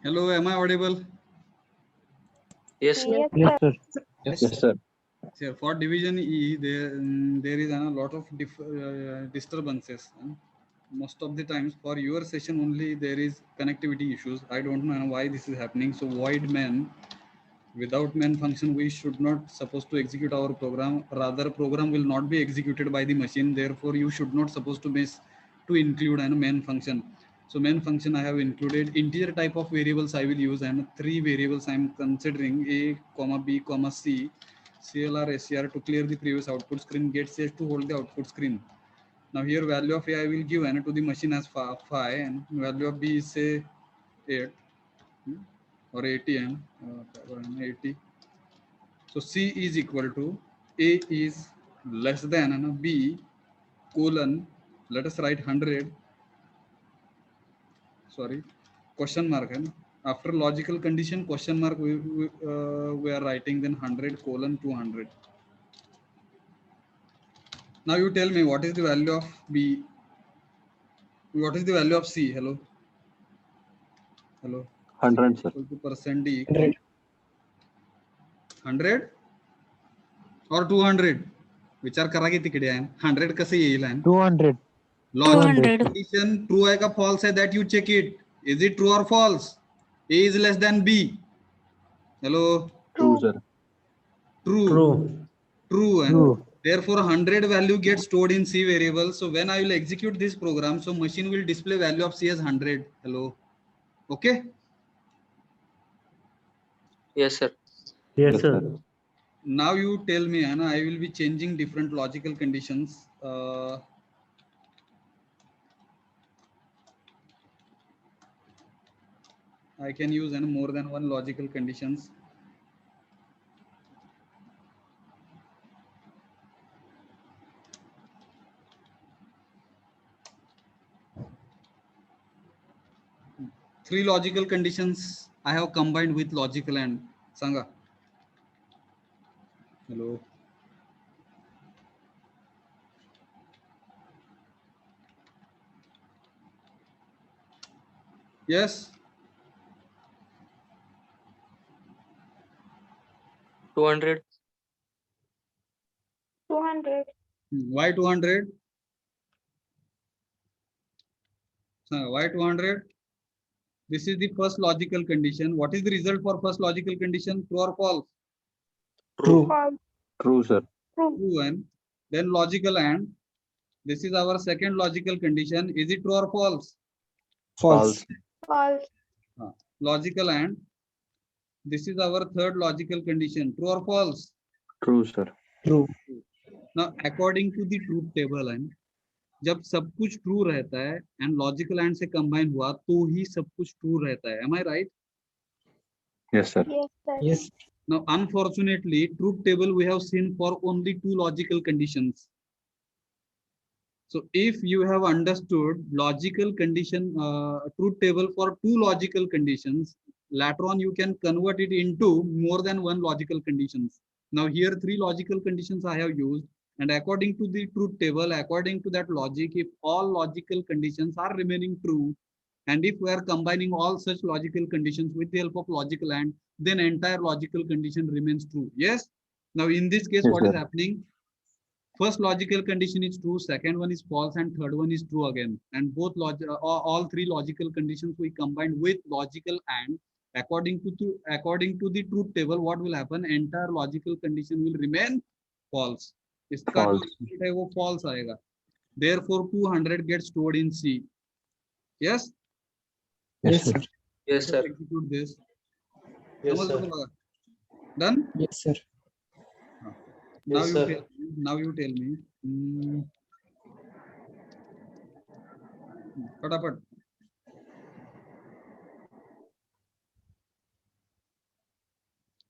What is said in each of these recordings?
Hello, am I audible? Yes, sir. Yes, Yes, sir. sir. Yes, sir. Sure. For division E, there is a lot of disturbances. Most of the times, for your session only, there is connectivity issues. I don't know why this is happening. So void main, without main function, we should not supposed to execute our program. Rather, program will not be executed by the machine. Therefore, you should not supposed to miss to include a main function. So main function I have included integer type of variables I will use, and three variables I am considering: a, comma b, comma c, CLR, SCR to clear the previous output screen, get ch to hold the output screen. Now here value of a I will give and to the machine as 5, and value of b is say 8 or 80 and 80. So c is equal to a is less than and b colon, let us write 100, sorry, question mark, and after logical condition question mark we are writing then 100 colon 200. Now you tell me what is the value of b, what is the value of c? Hello, 100, sir. equal to percent d, 100. 100 or 200, विचार करा की तिकडे आहे 100 कसं येईल आहे 200. Logical condition true आहे का फॉल्स आहे that you check it, is it true or false? A is less than b. Hello, True, sir. true, and True. therefore 100 value gets stored in c variable. So when I will execute this program, so machine will display value of c as 100. Hello, okay. Yes, sir. Yes, sir. Now you tell me, Anna, I will be changing different logical conditions. I can use more than one logical conditions. Three logical conditions I have combined with logical and Sanga. Hello. Yes. 200. 200. Why 200? Why 200? This is the first logical condition. What is the result for first logical condition? True or false? True. False. True, sir. True. True, and then logical and. This is our second logical condition. Is it true or false? False. False. Logical and. This is our third logical condition. True or false? True, sir. True. Now, according to the truth table, and जब सब कुछ true रहता है and logical and से combine हुआ तो ही सब कुछ ट्रू रहता है. Am I right? Yes, sir. Yes, sir. Yes. Now, unfortunately, truth table we have seen for only two logical conditions. So, if you have understood logical condition, truth table for two logical conditions, later on you can convert it into more than one logical conditions. Now, here three logical conditions I have used, and according to the truth table, according to that logic, if all logical conditions are remaining true, and if we are combining all such logical conditions with the help of logical and, then entire logical condition remains true. Yes. Now, in this case, Yes, what is sir. happening? First logical condition is true, second one is false, and third one is true again. And both all three logical conditions we combined with logical and, according to the truth table, what will happen? Entire logical condition will remain false. इसका जो False. result है वो false आएगा. Therefore 200 gets stored in C. Yes. Yes, sir. Yes, Let us sir. execute this. Yes, समझ sir. लो लगा? Done. Yes, sir. Now Yes, you sir. now you tell me. फटाफट.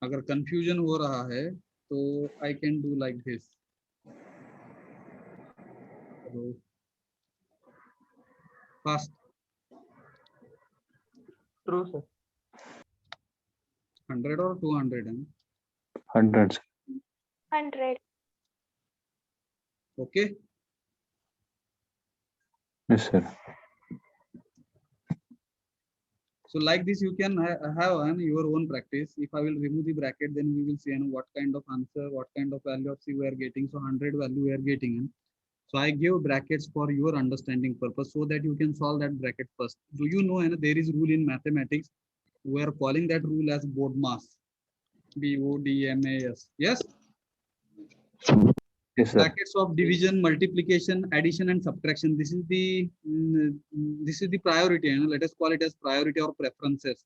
अगर confusion हो रहा है तो I can do like this. Fast. True, sir. 100 or 200 है. 100, sir. 100. Okay. Yes, sir. So like this, you can have your own practice. If I will remove the bracket, then we will see what kind of answer, what kind of value of C we are getting. So 100 value we are getting. So I give brackets for your understanding purpose so that you can solve that bracket first. Do you know there is rule in mathematics? We are calling that rule as BODMAS. BODMAS. Yes. Yes, sir. Brackets of division, multiplication, addition, and subtraction. This is the priority. Let us call it as priority or preferences.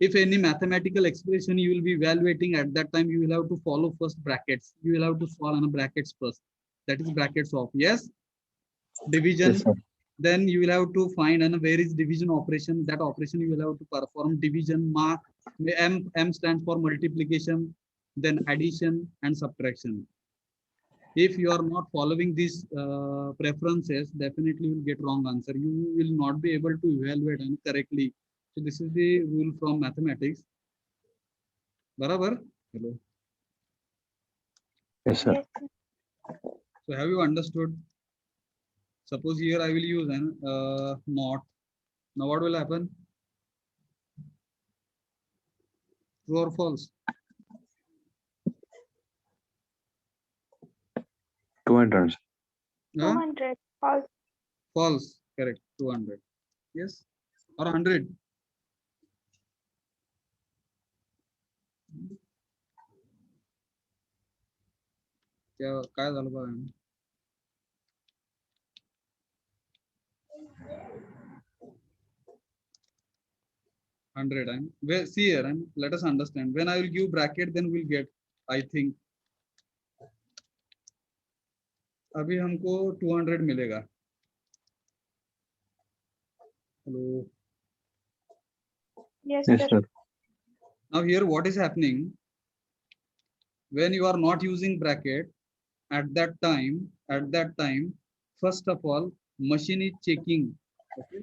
If any mathematical expression you will be evaluating at that time, you will have to follow first brackets. You will have to solve on brackets first. That is brackets of, yes, division. Yes, sir. Then you will have to find where is division operation. That operation you will have to perform division. Mark M stands for multiplication, then addition and subtraction. If you are not following these preferences, definitely you will get wrong answer. You will not be able to evaluate correctly. So this is the rule from mathematics. Barabar? Hello. Yes, sir. Yes, sir. So have you understood? Suppose here I will use not. Now what will happen? True or false? 200. Huh? 200. False. False. Correct. 200. Yes. Or 100. काय झालं बघा. 100. And see here, and let us understand. When I will give bracket, then we'll get, I think, अभी हमको 200 मिलेगा. Hello. Yes, Yes, sir. sir. Now here what is happening, when you are not using bracket at that time, first of all, machine is checking. Okay.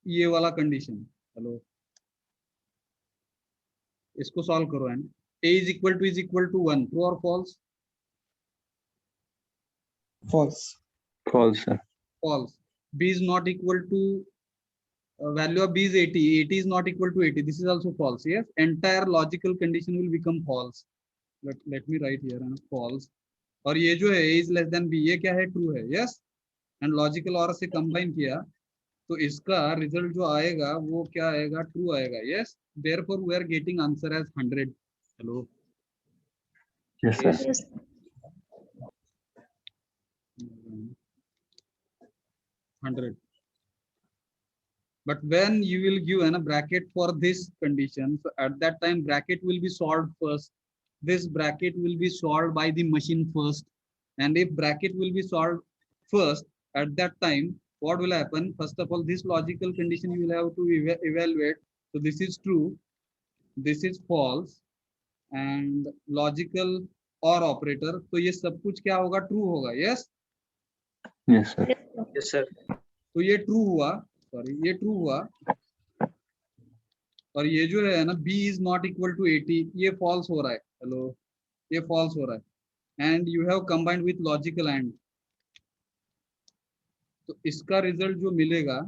ये वाला condition. Hello, इसको solve करो. And a is equal to 1. True or false? False. False, sir. False. B is not equal to value of B is 80. 80 is not equal to 80. This is also false. Yes. Entire logical condition will become false. Let me write here false. और ये जो है a is less than b, ये क्या है? True है. Yes. And logical और से combine किया तो इसका रिजल्ट जो आएगा वो क्या आएगा? ट्रू आएगा. Yes. Therefore we are getting answer as 100. Hello. Yes, sir. Yes. 100. But when you will give a bracket for this condition, so at that time bracket will be solved first. This bracket will be solved by the machine first. And if bracket will be solved first, at that time, what will happen? First of all, this logical condition you will have to evaluate. So this is true, this is false, and logical or operator. तो ये सब कुछ क्या होगा? True होगा. Yes. Yes, sir. Yes, sir. तो ये true हुआ. सॉरी, ये ट्रू हुआ. और ये जो है ना b is not equal to 80, ये false हो रहा है. हेलो, ये false हो रहा है. And you have combined with logical and. तो इसका रिजल्ट जो मिलेगा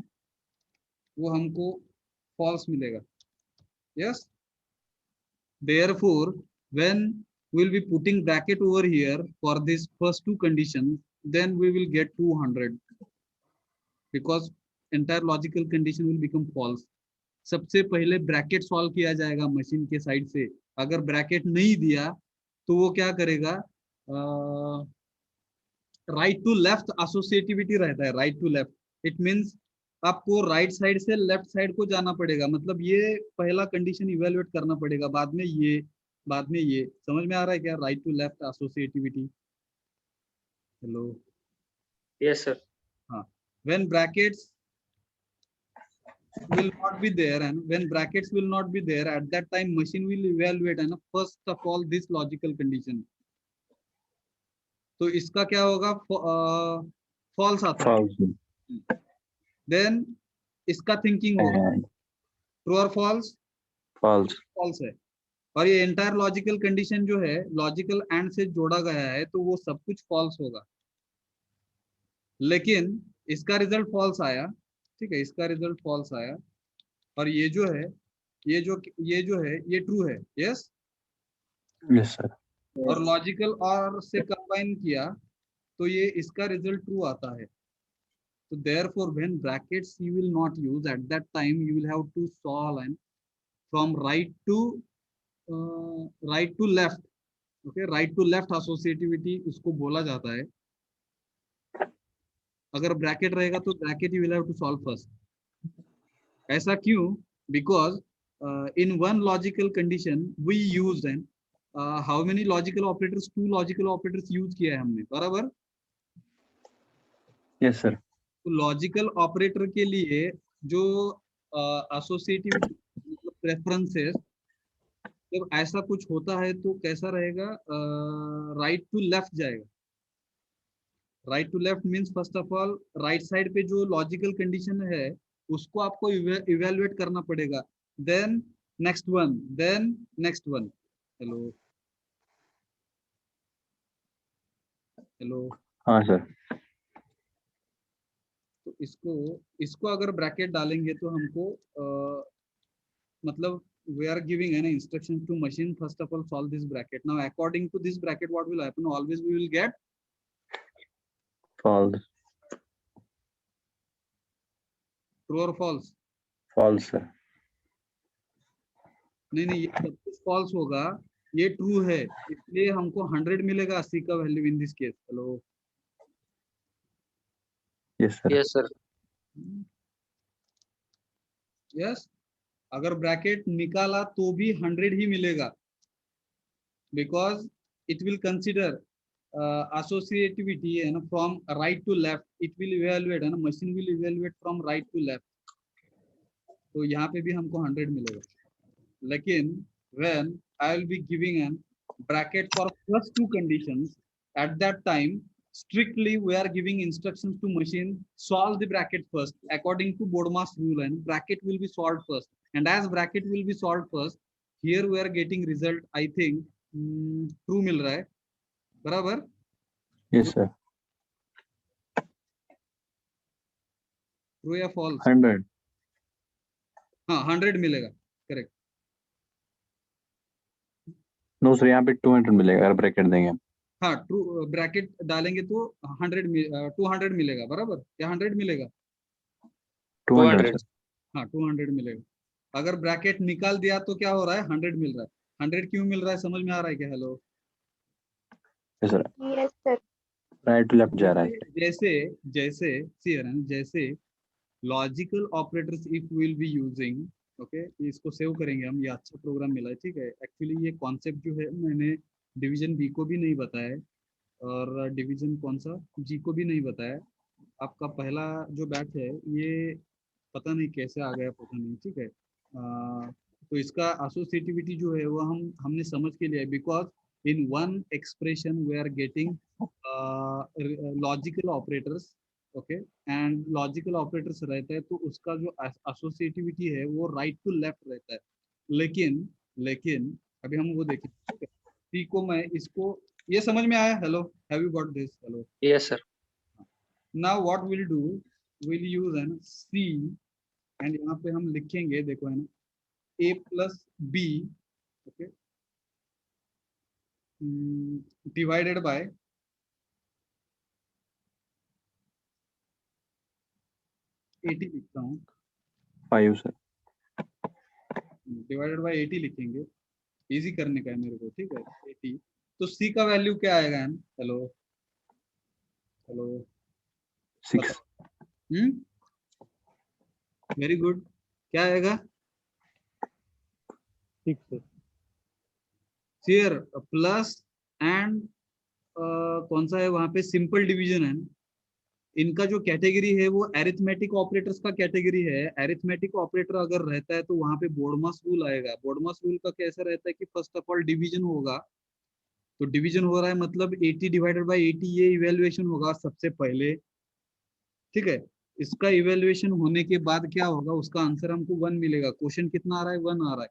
वो हमको false मिलेगा. Yes. Therefore, when we will be putting bracket over here for this first two conditions, then we will get 200 because entire logical condition will become false. सबसे पहले bracket solve किया जाएगा मशीन के साइड से. अगर bracket नहीं दिया तो वो क्या करेगा? राइट टू लेफ्ट एसोसिएटिविटी रहता है. Right to left, it means आपको राइट साइड से लेफ्ट साइड को जाना पड़ेगा. मतलब ये पहला कंडीशन इवेल्युएट करना पड़ेगा, बाद में ये, बाद में ये. समझ में आ रहा है क्या? Right to left associativity. Hello. Yes, sir. हाँ. When brackets will not be there, and when brackets will not be there, at that time machine will evaluate and first of all this logical condition. तो इसका क्या होगा? false आता है. False. Then इसका thinking होगा And true or false? false. false है. और ये entire logical condition जो है logical and से जोड़ा गया है तो वो सब कुछ false होगा. लेकिन इसका रिजल्ट फॉल्स आया, ठीक है, इसका रिजल्ट फॉल्स आया, और ये जो है ये ट्रू है, यस। Yes, sir. और लॉजिकल और से कंबाइन किया तो ये इसका रिजल्ट ट्रू आता है। So therefore, when brackets you will not use at that time, you will have to solve and from right to left. Okay, right to left associativity उसको बोला जाता है। अगर ब्रैकेट रहेगा तो bracket you will have to solve first। ऐसा क्यों? Because in one logical condition we used and how many logical operators? 2 logical operators use किया है हमने, बराबर। Yes, sir. तो लॉजिकल ऑपरेटर के लिए जो एसोसिएटिव मतलब प्रेफरेंसेस, जब ऐसा कुछ होता है तो कैसा रहेगा? राइट टू लेफ्ट जाएगा। Right to left means first of all right side पे जो लॉजिकल कंडीशन है उसको आपको इवेलुएट करना पड़ेगा, then next one, then next one. Hello hello, हाँ सर। तो इसको अगर ब्रैकेट डालेंगे तो हमको मतलब we are giving an instruction to machine first of all solve this bracket. Now according to this bracket what will happen? Always we will get False. true or false? False, sir. नहीं ये सब कुछ false होगा, ये true है, इसलिए हमको 100 मिलेगा 80 का value in this case. Hello Yes, sir. Yes, sir. Yes, अगर ब्रैकेट निकाला तो भी 100 ही मिलेगा, because it will consider associativity है ना from right to left, it will evaluate है ना, machine will evaluate from right to left, तो यहाँ पे भी हमको 100 मिलेगा। लेकिन when I will be giving an bracket for first 2 conditions, at that time strictly we are giving instructions to machine solve the bracket first according to BODMAS rule, and bracket will be solved first, and as bracket will be solved first, here we are getting result I think true मिल रहा है, बराबर। Yes, sir. True या false? 100. हाँ 100 मिलेगा, correct. No, sir. यहाँ पे 200 मिलेगा अगर ब्रैकेट देंगे। हाँ ट्रू ब्रैकेट डालेंगे तो 200 मिलेगा, बराबर, या 100 मिलेगा? 200, 200. sir. हाँ 200 मिलेगा। अगर ब्रैकेट निकाल दिया तो क्या हो रहा है? 100 मिल रहा है। 100 क्यों मिल रहा है, समझ में आ रहा है क्या? Hello Yes, sir. Yes, sir. Right to left जा रहा है। जैसे जैसे जैसे logical operators if will be using, okay, इसको सेव करेंगे हम, ये अच्छा प्रोग्राम मिला है, ठीक है। एक्चुअली ये कॉन्सेप्ट जो है मैंने डिवीजन बी को भी नहीं बताया है और डिवीजन कौन सा जी को भी नहीं बताया। आपका पहला जो बैच है ये पता नहीं कैसे आ गया, पता नहीं, ठीक है। तो इसका एसोसिएटिविटी जो है वो हमने समझ के लिया है, because in one expression we are getting logical operators, okay, and logical operators रहता है तो उसका जो एसोसिएटिविटी है वो राइट टू लेफ्ट रहता है। लेकिन अभी हम वो देखें, सी को मैं इसको, ये समझ में आया? Hello, have you got this? Hello, Yes, sir. Now what will do, will use an C, and यहाँ पे हम लिखेंगे, देखो है ना, a plus B, okay, divided by 80 लिखता हूँ, 5, sir. डिवाइडेड बाय 80 लिखेंगे, इजी करने का है मेरे को, ठीक है। 80, तो सी का वैल्यू क्या आएगा? Hello hello 6. वेरी गुड, क्या आएगा? 6, sir. हियर प्लस एंड कौन सा है वहां पे? सिंपल डिवीजन है। इनका जो कैटेगरी है वो एरिथमेटिक ऑपरेटर्स का कैटेगरी है। एरिथमेटिक ऑपरेटर अगर रहता है तो वहां पे बोडमास रूल आएगा। बोडमास रूल का कैसा रहता है कि फर्स्ट ऑफ ऑल डिवीजन होगा, तो डिवीजन हो रहा है मतलब 80 डिवाइडेड बाय 80, ये इवेल्युएशन होगा सबसे पहले, ठीक है। इसका इवेल्युएशन होने के बाद क्या होगा, उसका आंसर हमको 1 मिलेगा। क्वेश्चन कितना आ रहा है? 1 आ रहा है,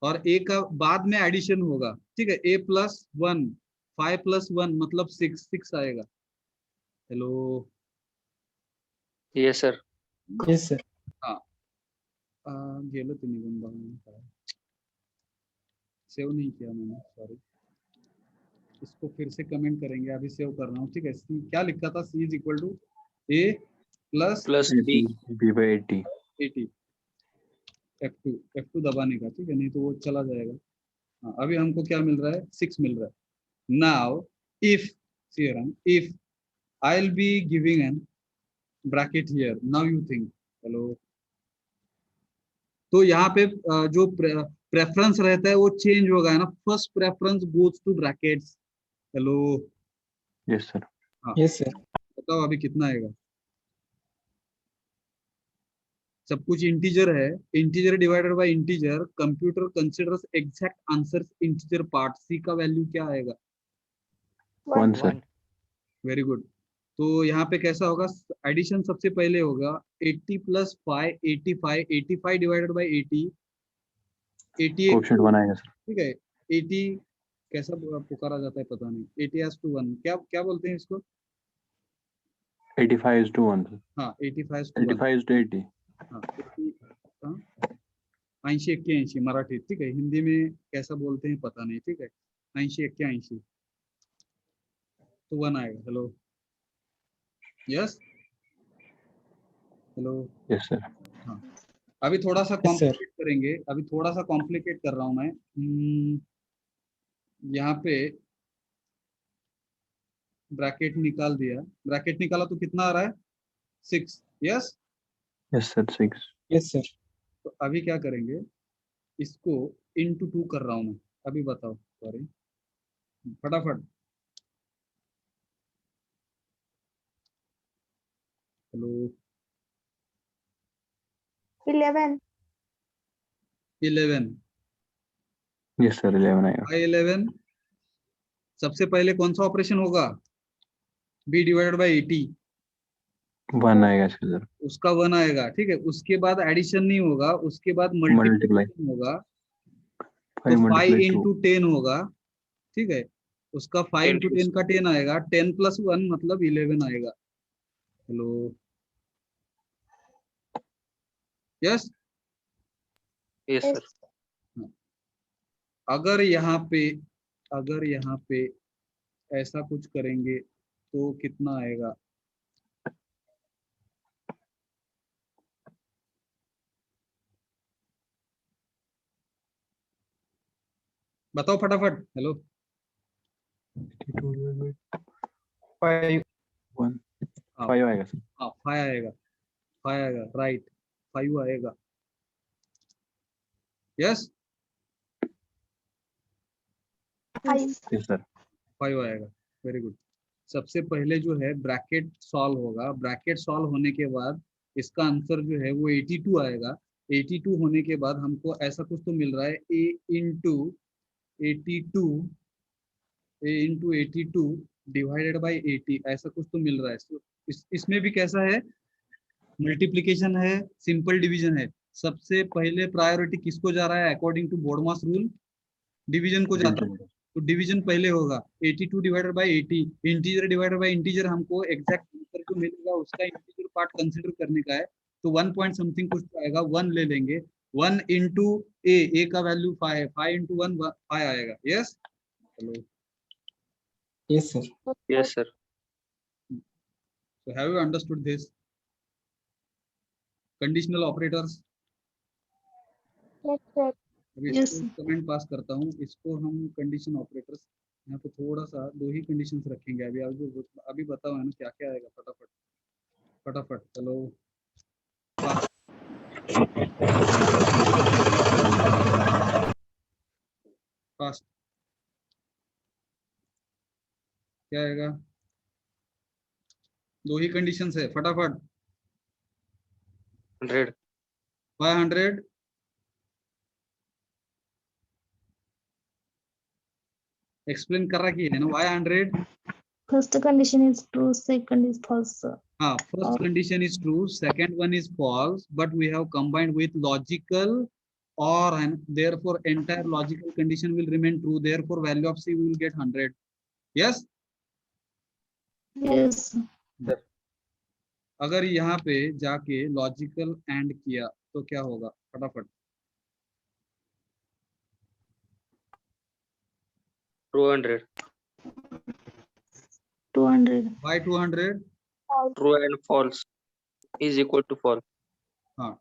और ए का बाद में एडिशन होगा, ठीक है। a प्लस 1, 5 प्लस 1 मतलब 6 आएगा। Hello Yes, sir. Yes, sir. गेलं ते निघून बघा, सेव नहीं किया मैंने, सॉरी। इसको फिर से कमेंट करेंगे, अभी सेव कर रहा हूँ, ठीक है। C क्या लिखा था, C is equal to A plus Plus B. B by 80. 80, F2 दबाने का, ठीक है, नहीं तो वो चला जाएगा। हाँ, अभी हमको क्या मिल रहा है, 6 मिल रहा है। Now if if I'll be giving an bracket here, now you think, hello, तो यहाँ पे जो प्रेफरेंस रहता है वो चेंज होगा, है ना। First preference goes to brackets. Hello, Yes, sir. Yes, sir. बताओ अभी कितना आएगा। सब कुछ इंटीजर है, integer divided by integer, computer considers exact answers integer part. C का वैल्यू क्या आएगा, 1, sir. Very good. तो यहाँ पे कैसा होगा, एडिशन सबसे पहले होगा 80 प्लस 5, 85, 85 डिवाइडेड बाय 80, 88, Quotient 1 आएगा, sir. ठीक है। 80 कैसा पुकारा जाता है पता नहीं, 80 as to 1, क्या क्या बोलते हैं इसको। 85 is to 1, sir. हाँ, 85 as to 1, 85 is to 80. हाँ, 80 81 मराठी, ठीक है। हिंदी में कैसा बोलते हैं पता नहीं, ठीक है। 80 81 तो 1 आएगा। Hello, yes, hello. Yes, sir. हाँ, अभी थोड़ा सा Yes, sir. कॉम्प्लिकेट करेंगे, अभी थोड़ा सा कॉम्प्लिकेट कर रहा हूँ मैं। यहाँ पे ब्रैकेट निकाल दिया, ब्रैकेट निकाला तो कितना आ रहा है, 6, yes. Yes, sir. 6. Yes, sir. तो अभी क्या करेंगे, इसको इंटू 2 कर रहा हूँ मैं, अभी बताओ, सॉरी, फटाफट। हेलो, 11. 11 Yes, sir. 11 आएगा. बाई 11, सबसे पहले कौन सा ऑपरेशन होगा, b डिवाइडेड बाई 80, 1 आएगा, sir. उसका 1 आएगा, ठीक है। उसके बाद एडिशन नहीं होगा, उसके बाद Multiply. मल्टीप्लिकेशन होगा, 5 तो 5 multiply 2. इंटू 10 होगा, ठीक है। उसका 5 इंटू 10 का 10 आएगा, 10 प्लस 1 मतलब 11 आएगा। Hello, yes. Yes, Yes. sir. अगर यहाँ पे ऐसा कुछ करेंगे तो कितना आएगा, बताओ फटाफट। हेलो, 5. 1. हाँ 5 आएगा, sir. हाँ, 5 आएगा, 5 आएगा, राइट, 5 आएगा, यस, 5. Yes, sir. 5 आएगा, वेरी गुड। सबसे पहले जो है ब्रैकेट सॉल्व होगा, ब्रैकेट सॉल्व होने के बाद इसका आंसर जो है वो 82 आएगा। 82 होने के बाद हमको ऐसा कुछ तो मिल रहा है, a इंटू 82 डिवाइडेड बाई 80, ऐसा कुछ तो मिल रहा है। So, इसमें भी कैसा है, मल्टीप्लिकेशन है, सिंपल डिवीजन है। सबसे पहले प्रायोरिटी किसको जा रहा है, अकॉर्डिंग टू बोर्डमास रूल, डिवीजन को जाता है। तो डिवीजन पहले होगा, 82 divided by 80, integer divided by integer, हमको एग्जैक्ट आंसर जो मिलेगा उसका इंटीजर पार्ट कंसीडर करने का है, तो 1 पॉइंट समथिंग कुछ तो आएगा, 1 ले लेंगे। 1 इंटू ए का वैल्यू 5 है, 5 इंटू 1 5 आएगा, yes. Hello, Yes, sir. Yes, sir. so have you understood this conditional operators? Yes, sir. अभी Yes, इसको कमेंट पास करता हूँ, इसको हम कंडीशन ऑपरेटर्स यहाँ पे थोड़ा सा 2 ही कंडीशंस रखेंगे अभी। अभी बताओ है ना क्या क्या आएगा, फटाफट फटाफट, चलो फास्ट, क्या आएगा, 2 ही कंडीशंस है, फटाफट। 100. 500, एक्सप्लेन कर रखी है ना, why 100। First condition is true, second is false. हाँ, first condition is true, second one is false, but we have combined with logical or, and therefore entire logical condition will remain true, therefore value of C we will get 100, yes। Yes. अगर यहाँ पे जाके logical and किया तो क्या होगा, फटाफट। 200. 200. Why 200? false, True and false is equal to false. हाँ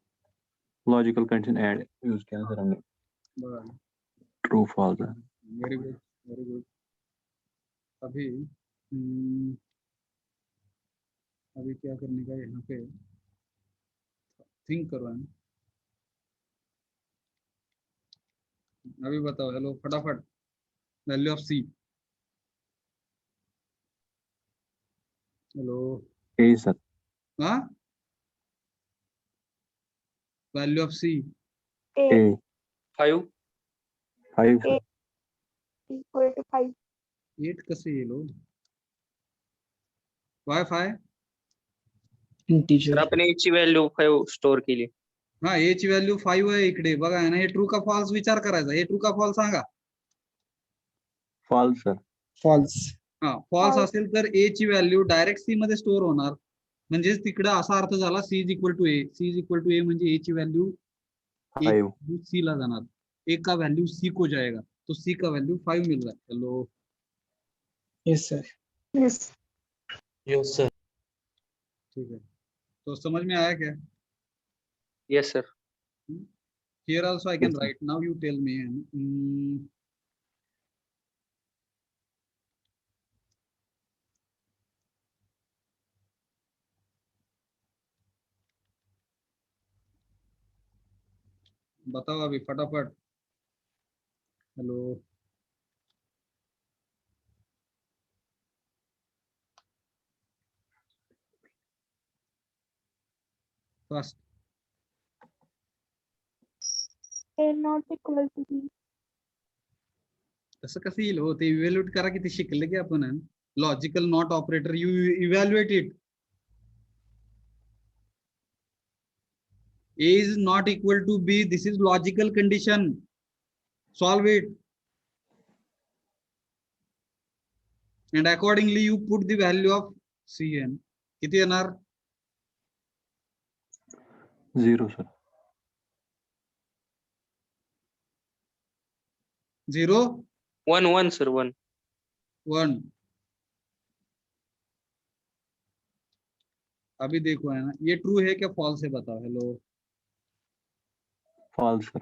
लॉजिकल कंडीशन ऐड यूज किया सर हमने, बराबर, ट्रू फॉल्स है। Very good very good. अभी अभी क्या करने का, यहाँ पे थिंक करो है। अभी बताओ, हेलो फटाफट, value of C. Hello, A sir, हाँ, value of C A A 5. 5 A equal to 5. 8 कसे येईल हो? वाय 5? तर integer, आपण a ची व्हॅल्यू 5 स्टोअर केली. हा, ए ची व्हॅल्यू 5 आहे इकडे बघा आहे ना, हे ट्रू का फॉल्स विचार करायचा, हे ट्रू का फॉल्स सांगा। फॉल्स सर, false, हा, फॉल्स False. असेल तर ए ची व्हॅल्यू डायरेक्ट सी मध्ये स्टोअर होणार, म्हणजेच तिकडे असा अर्थ झाला C is equal to A. C is equal to A म्हणजे ए ची व्हॅल्यू 5 सी ला जाणार, ए का वैल्यू सी को जाएगा, तो सी का वैल्यू 5 मिल रहा है। Hello, yes sir, Yes. Yes sir. ठीक है, तो समझ में आया क्या? Yes sir. Here also I can Yes, sir. write. Now you tell me. बताओ अभी फटाफट। Hello, first A not equal to B. तसं कसं येईल हो, ते इव्हॅल्युएट करा, किती शिकले की आपण logical not operator, you evaluate it. A is not equal to B, this is logical condition, solve it, and accordingly you put the value of Cn. किती येणार? 0 सर, 0 1 sir. 1. 1। अभी देखो है ना, ये ट्रू है क्या फॉल्स है, बताओ। हेलो, फॉल्स सर,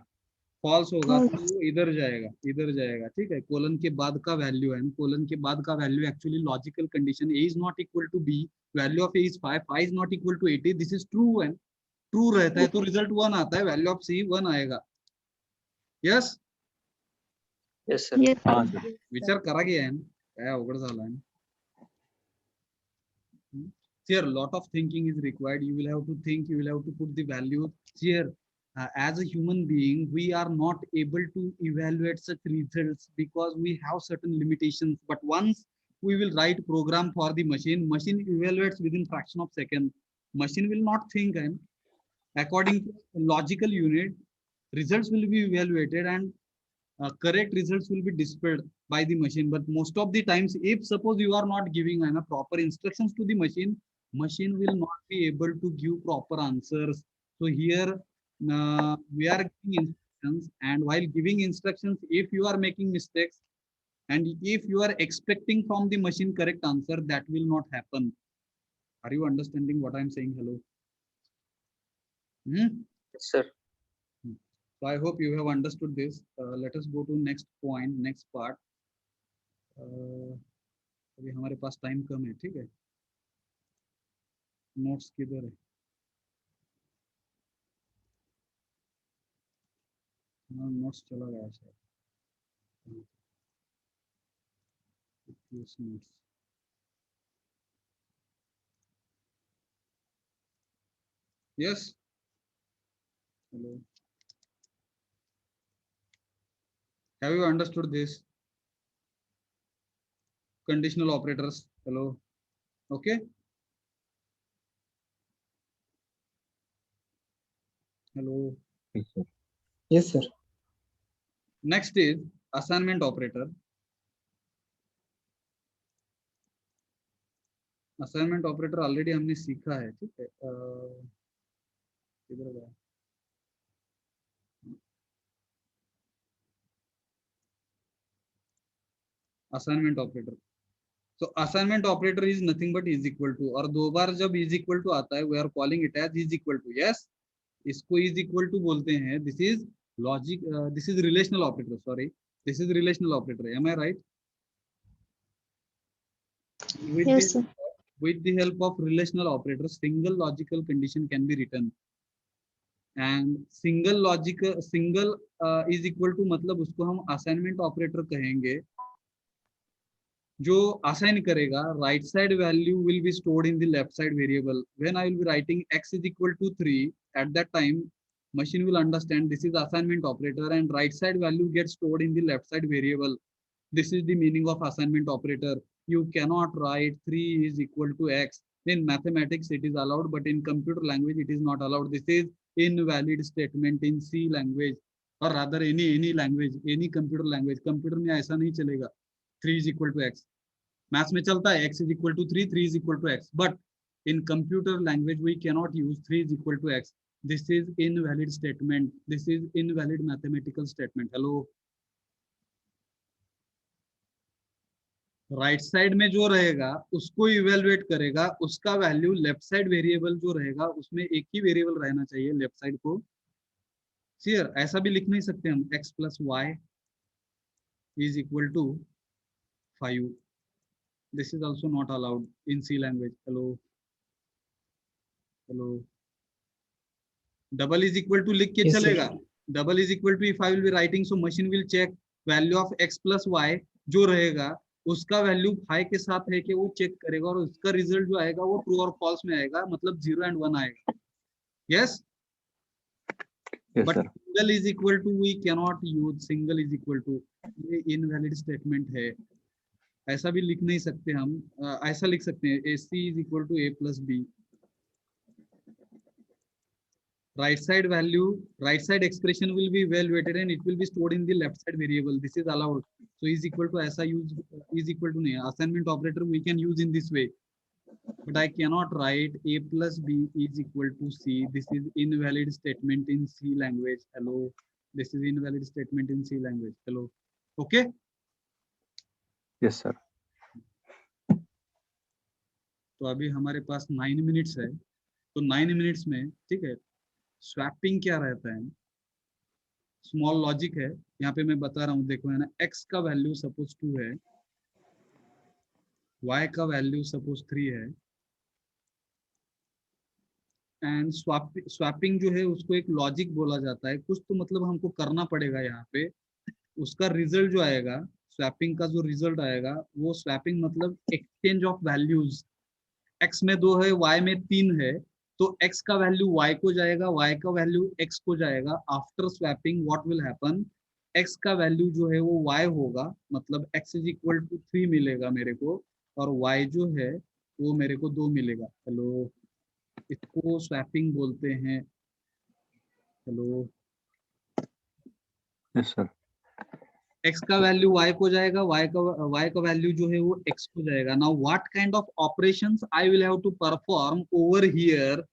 फॉल्स होगा False. तो वो इधर जाएगा, इधर जाएगा, ठीक है। कोलन के बाद का वैल्यू है, कोलन के बाद का value actually logical condition A is not equal to B, value of A is 5, 5 is not equal to 80, this is true and true रहता है तो रिजल्ट 1 आता है, वैल्यू ऑफ सी 1 आएगा। Yes, Yes sir. Yes. हाँ सर, विचार करा की आहे, काय अवघड झालं। Here lot of thinking is required, you will have to think, you will have to put the value here. As a human being, we are not able to evaluate such results because we have certain limitations, but once we will write program for the machine, machine evaluates within fraction of second, machine will not think, and according to logical unit, results will be evaluated and correct results will be displayed by the machine. But most of the times, if suppose you are not giving proper instructions to the machine, machine will not be able to give proper answers. So here we are giving instructions, and while giving instructions, if you are making mistakes and if you are expecting from the machine correct answer, that will not happen. Are you understanding what I'm saying? Hello. Yes sir. So I hope you have understood this. Let us go to next point, next part. अभी हमारे पास time कम है, ठीक है। Notes किधर है? हाँ, notes चला गया शायद। Notes, yes, hello, have you understood this? Conditional operators, hello, okay, hello. yes sir, yes sir, Next is assignment operator. Assignment operator already हमने सीखा है, ठीक है। किधर गया? Assignment operator. तो assignment operator is nothing but is equal to, और दो बार जब इज इक्वल टू आता है we are calling it as is equal to. Yes, इसको इज इक्वल टू बोलते हैं। This is logic, this is relational operator, sorry this is relational operator. Am I right? Yes, sir. With the help of relational operators, single logical condition can be written. And single is equal to, मतलब उसको हम assignment operator कहेंगे। जो assign करेगा, right side value will be stored in the left side variable. When I will be writing x is equal to 3, at that time machine will understand this is assignment operator and right side value gets stored in the left side variable. This is the meaning of assignment operator. You cannot write 3 is equal to x. In mathematics it is allowed, but in computer language it is not allowed. This is invalid statement in C language, or rather any language, any computer language. Computer में ऐसा नहीं चलेगा 3 is equal to x. Maths में चलता है x is equal to 3, 3 is equal to x. But in computer language we cannot use 3 is equal to x. This is invalid statement. This is invalid mathematical statement. Hello. Right side में जो रहेगा उसको evaluate करेगा, उसका value left side variable जो रहेगा उसमें एक ही वेरिएबल रहना चाहिए लेफ्ट साइड को। क्लियर? ऐसा भी लिख नहीं सकते हम x plus Y is equal to 5। This is also not allowed in C language. Hello hello. Double is equal to लिख के Yes, sir. चलेगा। Double is equal to, if I will be writing, so machine will check value of x plus Y जो रहेगा उसका value 5 के साथ है कि वो चेक करेगा, और उसका रिजल्ट जो आएगा वो ट्रू और फॉल्स में आएगा, मतलब 0 and 1 आएगा। Yes, Yes, but sir. Single is equal to we cannot use single is equal to, ये इनवैलिड स्टेटमेंट है। ऐसा भी लिख नहीं सकते हम। ऐसा लिख सकते हैं AC is equal to A plus B। right side value, right side expression will be evaluated and it will be stored in the left side variable. This is allowed. So is equal to ऐसा use, is equal to नहीं, assignment operator we can use in this way, but I cannot write A plus B is equal to C. This is invalid statement in C language. Hello, this is invalid statement in C language. Hello, okay. Yes, sir. तो अभी हमारे पास 9 minutes है, तो 9 minutes में, ठीक है, swapping क्या रहता है, स्मॉल लॉजिक है। यहाँ पे मैं बता रहा हूँ, देखो है ना, x का वैल्यू सपोज 2 है, y का वैल्यू सपोज 3 है, एंड स्वैपिंग जो है उसको एक लॉजिक बोला जाता है। कुछ तो मतलब हमको करना पड़ेगा यहाँ पे, उसका रिजल्ट जो आएगा, स्वैपिंग का जो रिजल्ट आएगा वो स्वैपिंग मतलब एक्सचेंज ऑफ वैल्यूज। x में 2 है, y में 3 है, तो x का वैल्यू y को जाएगा, y का वैल्यू x को जाएगा। After swapping what will happen, x का वैल्यू जो है वो y होगा, मतलब x इज इक्वल टू 3 मिलेगा मेरे को, और y जो है वो मेरे को 2 मिलेगा। हेलो, इसको स्वैपिंग बोलते हैं। Hello, Yes, sir. x का वैल्यू y को जाएगा, y का वैल्यू जो है वो x को जाएगा। Now what kind of operations I will have to perform over here,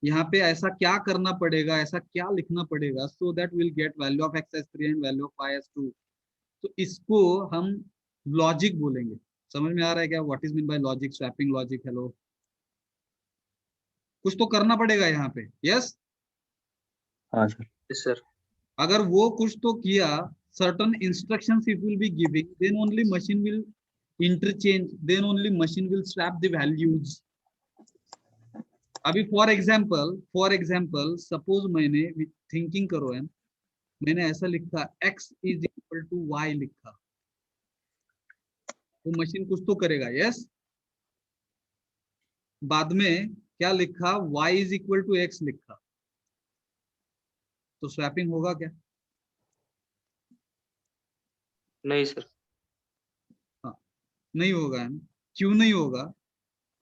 यहाँ पे ऐसा क्या करना पड़ेगा, ऐसा क्या लिखना पड़ेगा, so that will get value of x as 3 and value of y as 2। तो इसको हम लॉजिक बोलेंगे। समझ में आ रहा है क्या, what is mean by logic, swapping logic? Hello, कुछ तो करना पड़ेगा यहाँ पे। यस, हाँ सर। Yes, sir. अगर वो कुछ तो किया, certain instructions it will be giving, then only machine will interchange, then only machine will swap the values. अभी फॉर एग्जाम्पल सपोज मैंने, थिंकिंग करो है, मैंने ऐसा लिखा x is equal to y लिखा, तो मशीन कुछ तो करेगा। यस, बाद में क्या लिखा, y is equal to x लिखा, तो स्वैपिंग होगा क्या? नहीं सर। नहीं होगा है ना। क्यों नहीं होगा,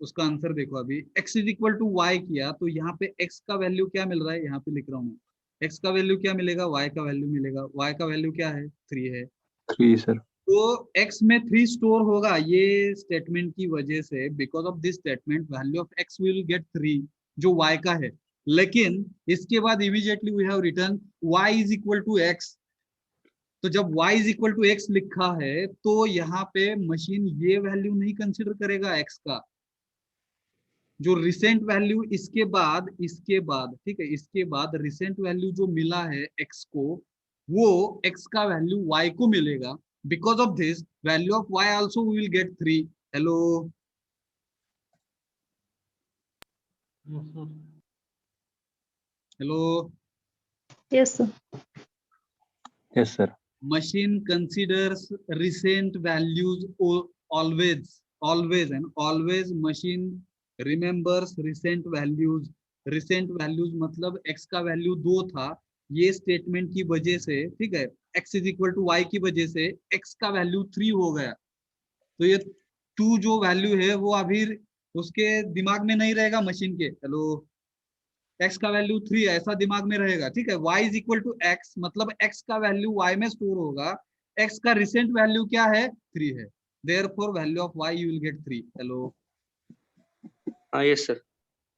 उसका आंसर देखो। अभी x is equal to y किया, तो यहाँ पे x का वैल्यू क्या मिल रहा है, यहाँ पे लिख रहा हूँ, x का वैल्यू क्या मिलेगा, y का वैल्यू मिलेगा। y का वैल्यू क्या है, 3 है, 3 सर। तो x में 3 स्टोर होगा ये स्टेटमेंट की वजह से, because of this statement value of x will get 3 जो y का है। लेकिन इसके बाद immediately we have return y is equal to x। तो जब y is equal to x लिखा है तो यहाँ पे मशीन ये वैल्यू नहीं कंसिडर करेगा x का। जो रिसेंट वैल्यू इसके बाद ठीक है, इसके बाद रिसेंट वैल्यू जो मिला है x को, वो x का वैल्यू y को मिलेगा। Because of this value of y also we will get 3। Hello hello Yes, sir. Yes, sir. machine considers recent values always and always machine remembers recent values मतलब x का value 2 था, ये statement की वजह से ठीक है, x is equal to y की वजह से x का वैल्यू 3 हो गया। तो ये 2 जो वैल्यू है वो अभी उसके दिमाग में नहीं रहेगा मशीन के। हेलो x का वैल्यू 3 ऐसा दिमाग में रहेगा, ठीक है। y is equal to x मतलब x का वैल्यू y में स्टोर होगा, x का रिसेंट वैल्यू क्या है 3 है, therefore value of y you will get 3। Hello हाँ यस सर।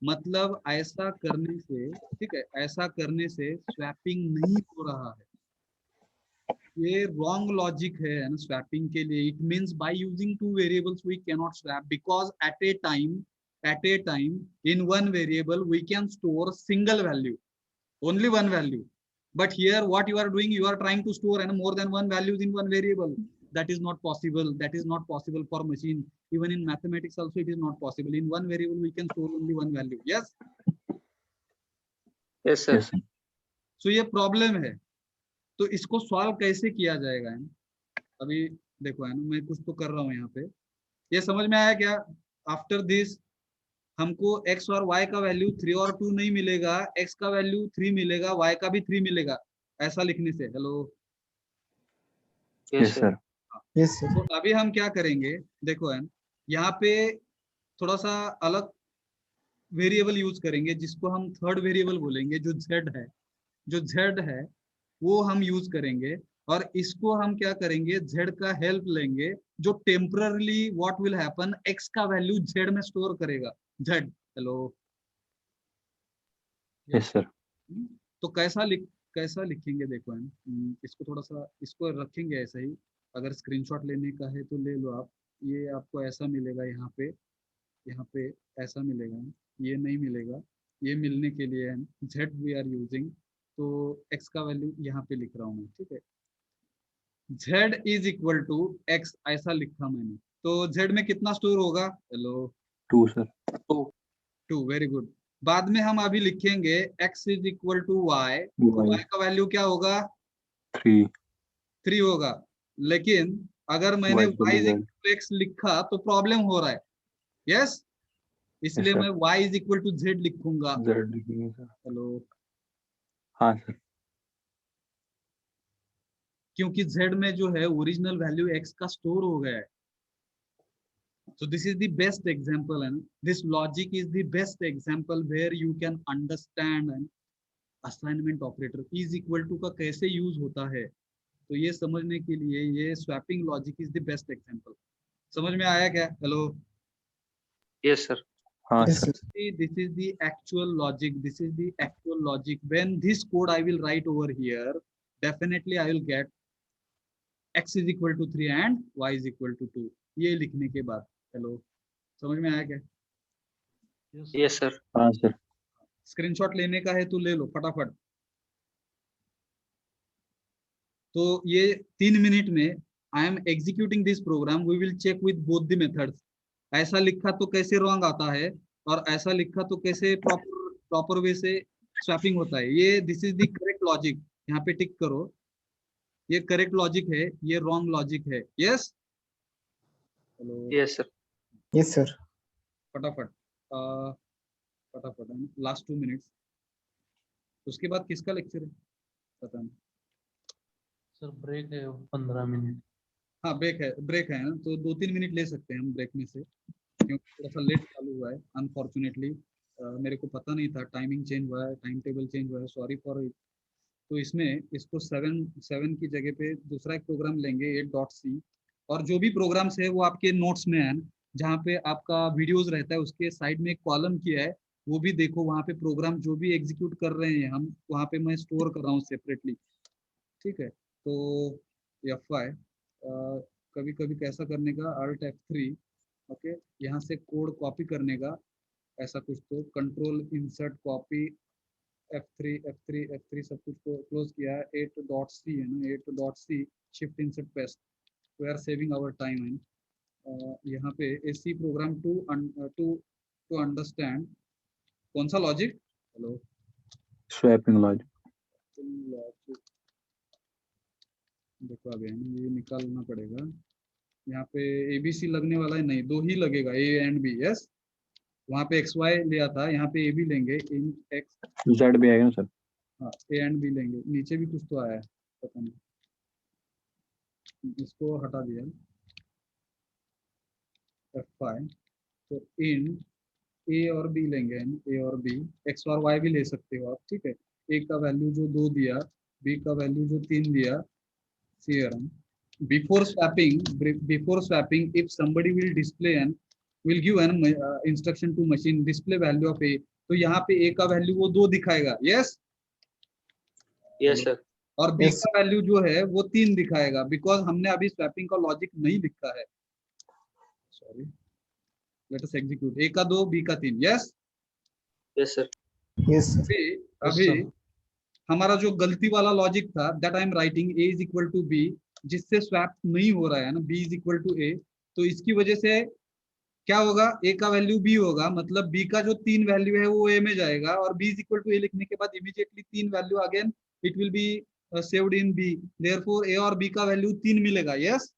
मतलब ऐसा करने से ठीक है, ऐसा करने से स्वैपिंग नहीं हो रहा है, ये रॉन्ग लॉजिक है ना स्वैपिंग के लिए। It means by using two variables we can not swap because at a time in one variable we can store single value, only one value. But here what you are doing, you are trying to store and more than one values in one variable. That is not possible. That is not possible for machine. Even in mathematics also it is not possible. In one variable we can store only one value. Yes. Yes sir. Yes, sir. So ये problem है। तो इसको solve कैसे किया जाएगा है? अभी देखो है ना, मैं कुछ तो कर रहा हूँ यहाँ पे। ये समझ में आया क्या? आफ्टर दिस हमको x और y का वैल्यू 3 और 2 नहीं मिलेगा, x का वैल्यू 3 मिलेगा, y का भी 3 मिलेगा, ऐसा लिखने से। Hello yes Yes, sir. sir. Yes, sir. तो अभी हम क्या करेंगे देखो है, यहाँ पे थोड़ा सा अलग वेरिएबल यूज करेंगे जिसको हम थर्ड वेरिएबल बोलेंगे। जो z है वो हम यूज करेंगे, और इसको हम क्या करेंगे z का हेल्प लेंगे, जो temporarily what will happen x का वैल्यू z में स्टोर करेगा z। Hello Yes, sir. तो कैसा लिखेंगे देखो है, इसको थोड़ा सा इसको रखेंगे ऐसा ही। अगर स्क्रीनशॉट लेने का है तो ले लो आप। ये आपको ऐसा मिलेगा, यहाँ पे ऐसा मिलेगा, ये नहीं मिलेगा। ये मिलने के लिए z वी आर यूजिंग, तो x का वैल्यू यहाँ पे लिख रहा हूँ मैं, ठीक है। z is equal to x ऐसा लिखा मैंने, तो z में कितना स्टोर होगा? Hello 2, sir. 2, very good. बाद में हम अभी लिखेंगे x is equal to y, तो Y. y का वैल्यू क्या होगा? 3. 3 होगा। लेकिन अगर मैंने Y y is equal equal to x लिखा तो प्रॉब्लम हो रहा है। यस, इसलिए sir. मैं y is equal to z लिखूंगा। Z लिखेंगे, sir. हेलो हाँ सर। क्योंकि z में जो है ओरिजिनल वैल्यू x का स्टोर हो गया है। So this is the best example, and this logic is the best example where you can understand an assignment operator is equal to का कैसे यूज होता है। तो ये समझने के लिए ये swapping logic is the best example. समझ में आया क्या? Hello yes sir. हाँ Yes, sir. sir. this is the actual logic. This is the actual logic. When this code I will write over here, definitely I will get x is equal to 3 and y is equal to 2। ये लिखने के बाद hello समझ में आया क्या? Yes sir. हाँ sir. Screenshot लेने का है तो ले लो फटाफट। तो ये 3 मिनट में I am executing this program, we will check with both the methods. ऐसा लिखा तो कैसे रॉन्ग आता है, और ऐसा लिखा तो कैसे प्रॉपर वे से स्वैपिंग होता है। ये this is the correct logic, यहाँ पे टिक करो। ये करेक्ट लॉजिक है, ये रॉन्ग लॉजिक है। Yes hello yes sir. Yes, sir. फटाफट फटाफट लास्ट 2 मिनट्स। उसके बाद किसका लेक्चर है पता नहीं। सर ब्रेक है 15 मिनट। हाँ ब्रेक है ना, तो 2-3 मिनट ले सकते हैं हम ब्रेक में से, क्योंकि थोड़ा सा लेट चालू हुआ है अनफॉर्चुनेटली। मेरे को पता नहीं था, टाइमिंग चेंज हुआ है, टाइम टेबल चेंज हुआ है, सॉरी फॉर इट। तो इसमें इसको 7 की जगह पे दूसरा एक प्रोग्राम लेंगे 8.c, और जो भी प्रोग्राम्स है वो आपके नोट्स में है ना, जहाँ पे आपका वीडियोस रहता है उसके साइड में एक कॉलम किया है, वो भी देखो, वहाँ पे प्रोग्राम जो भी एग्जीक्यूट कर रहे हैं हम, वहाँ पे मैं स्टोर कर रहा हूँ सेपरेटली। ठीक है, तो F5 कभी कभी कैसा करने का, Alt F3, ओके, यहाँ से कोड कॉपी करने का, ऐसा कुछ, तो control insert copy F3 F3 F3 सब कुछ को क्लोज किया है, 8.c है ना, 8.c shift insert paste, we are saving our time and यहाँ पे AC प्रोग्राम टू अंडरस्टैंड कौन सा logic, hello, swapping logic. Logic देखो अभी है ना, ये निकालना पड़ेगा, यहाँ पे ABC लगने वाला है, नहीं, दो ही लगेगा, A एंड B, यस, वहाँ पे XY लिया था, यहाँ पे A भी लेंगे, इन X, जेड भी आएगा ना सर? हाँ A एंड B लेंगे, नीचे भी कुछ तो आया है, पता नहीं, इसको हटा दिया, F5, तो इन A और B लेंगे, A और B, X और Y भी ले सकते हो आप, ठीक है, A का वैल्यू जो 2 दिया, B का वैल्यू जो 3 दिया, theorem, before swapping if somebody will display and will give an instruction to machine display value of A, तो यहाँ पे A का वैल्यू वो 2 दिखाएगा, यस, Yes, sir. और B Yes. का वैल्यू जो है वो 3 दिखाएगा, बिकॉज हमने अभी स्वैपिंग का लॉजिक नहीं लिखा है, sorry, let us execute, A का 2 B का 3, yes, Yes, sir. Yes, sir. अभी sir. हमारा जो गलती वाला लॉजिक था, that I am writing A is equal to B, जिससे स्वैप नहीं हो रहा है ना, B is equal to A, तो इसकी वजह से क्या होगा, A का वैल्यू B होगा, मतलब B का जो 3 वैल्यू है वो A में जाएगा, और B is equal to A लिखने के बाद immediately 3 value again it will be saved in B, therefore A और B का वैल्यू 3 मिलेगा, यस,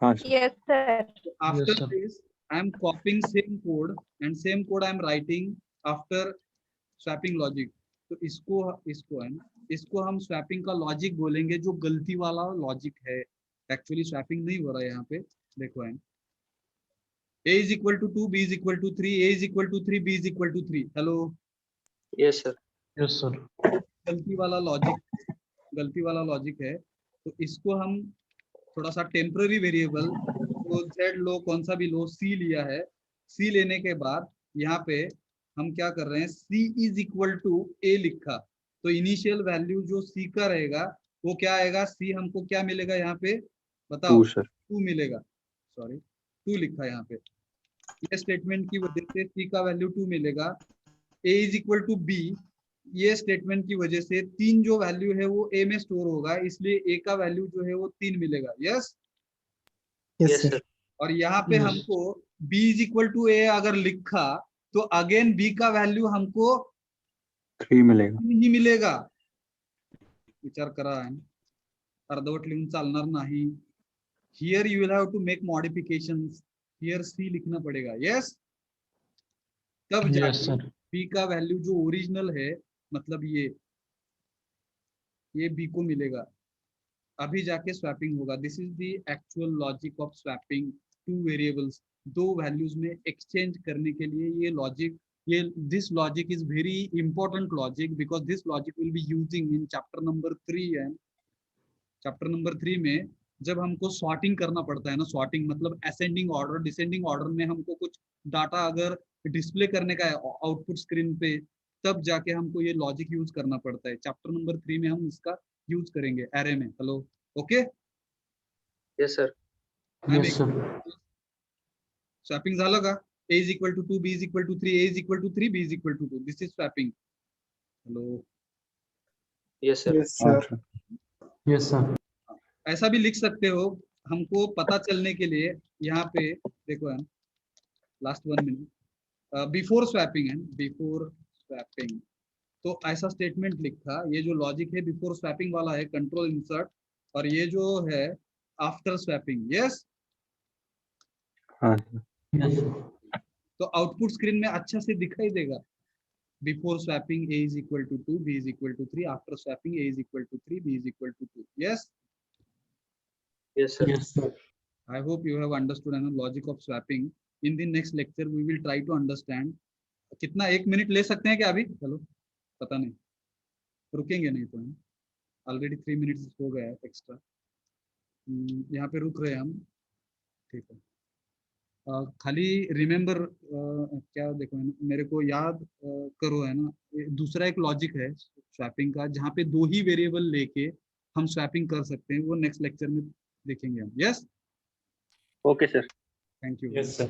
हाँ sir. Yes, sir. After sir. This I am copying same code and same code I am writing after swapping logic, तो इसको है ना, इसको हम स्वैपिंग का लॉजिक बोलेंगे, जो गलती वाला लॉजिक है, एक्चुअली स्वैपिंग नहीं हो रहा है यहाँ पे, देखो है, A is equal to 2, B is equal to 3, A is equal to 3, B is equal to 3, hello, Yes, sir. Yes, sir. गलती वाला लॉजिक है, तो इसको हम थोड़ा सा टेम्पररी वेरिएबल, तो Z लो, कौन सा भी लो, C लिया है, C लेने के बाद यहाँ पे हम क्या कर रहे हैं, C is equal to A लिखा, तो इनिशियल वैल्यू जो C का रहेगा वो क्या आएगा, C हमको क्या मिलेगा यहाँ पे, बताओ, 2 सर। 2 मिलेगा, सॉरी 2 लिखा यहाँ पे, ये स्टेटमेंट की वजह से C का वैल्यू 2 मिलेगा, A is equal to B, ये स्टेटमेंट की वजह से 3 जो वैल्यू है वो A में स्टोर होगा, इसलिए A का वैल्यू जो है वो 3 मिलेगा, yes, Yes, Yes, sir. sir. और यहाँ पे Yes. हमको B is equal to A अगर लिखा, तो अगेन B का वैल्यू हमको 3 मिलेगा। ही मिलेगा, विचार करा है, अर्धवट लिहून चालणार नाही, here you will have to make modifications, हियर C लिखना पड़ेगा, यस, तब Yes, जाके sir. B का वैल्यू जो ओरिजिनल है, मतलब ये B को मिलेगा, अभी जाके स्वैपिंग होगा, this is the actual logic of swapping two variables, 2 values में एक्सचेंज करने के लिए ये लॉजिक, ये this logic is very important logic, because this logic will be using in chapter number 3 and chapter number 3 में जब हमको सॉर्टिंग करना पड़ता है ना, सॉर्टिंग मतलब असेंडिंग ऑर्डर डिसेंडिंग ऑर्डर में हमको कुछ डाटा अगर डिस्प्ले करने का है आउटपुट स्क्रीन पे, तब जाके हमको ये लॉजिक यूज करना पड़ता है, चैप्टर नंबर 3 में हम इसका यूज करेंगे एरे में, hello, okay, Yes, sir. Yes, sir. Swapping झालं का, A is equal to 2, B is equal to 3, A is equal to 3, B is equal to 2, this is swapping, hello, Yes, sir. Yes, हाँ sir. Sir. Yes, sir. ऐसा भी लिख सकते हो, हमको पता चलने के लिए, यहाँ पे देखो है, लास्ट 1 मिनट, बिफोर स्वैपिंग है, बिफोर स्वैपिंग, तो ऐसा स्टेटमेंट लिखा, ये जो लॉजिक है बिफोर स्वैपिंग वाला है, कंट्रोल इंसर्ट, और ये जो है आफ्टर स्वैपिंग, यस, हाँ सर। Yes, sir. तो आउटपुट स्क्रीन में अच्छा से दिखाई देगा, before swapping A is equal to 2, B is equal to 3, after swapping A is equal to 3, B is equal to 2, yes, Yes, sir. Yes, sir. I hope you have understood the logic of swapping. In the next lecture we will try to understand. कितना 1 minute ले सकते हैं क्या अभी, चलो पता नहीं, रुकेंगे नहीं तो, ऑलरेडी 3 मिनट्स हो गया है एक्स्ट्रा, यहाँ पे रुक रहे हैं हम, ठीक है। खाली रिमेम्बर क्या देखो है ना, मेरे को याद करो है ना, दूसरा एक लॉजिक है स्वैपिंग का, जहाँ पे 2 ही वेरिएबल लेके हम स्वैपिंग कर सकते हैं, वो नेक्स्ट लेक्चर में देखेंगे हम। Yes, Okay, sir. Thank you. Yes, sir.